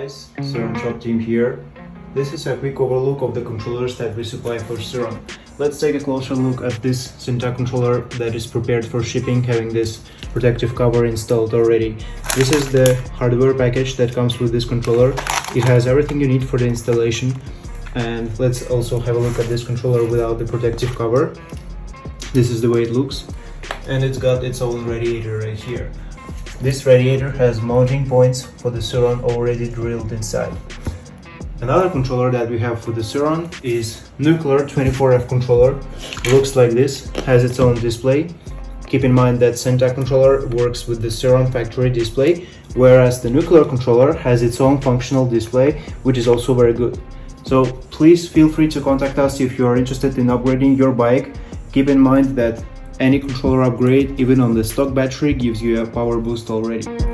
guys, SurRonshop team here. This is a quick overlook of the controllers that we supply for SurRon. Let's take a closer look at this SinTech controller that is prepared for shipping, having this protective cover installed already. This is the hardware package that comes with this controller. It has everything you need for the installation. And let's also have a look at this controller without the protective cover. This is the way it looks. And it's got its own radiator right here. This radiator has mounting points for the SurRon already drilled inside. Another controller that we have for the SurRon is Nucular 24F controller. Looks like this, has its own display. Keep in mind that SinTech controller works with the SurRon factory display, whereas the Nucular controller has its own functional display, which is also very good. So please feel free to contact us if you are interested in upgrading your bike. Keep in mind that any controller upgrade, even on the stock battery, gives you a power boost already.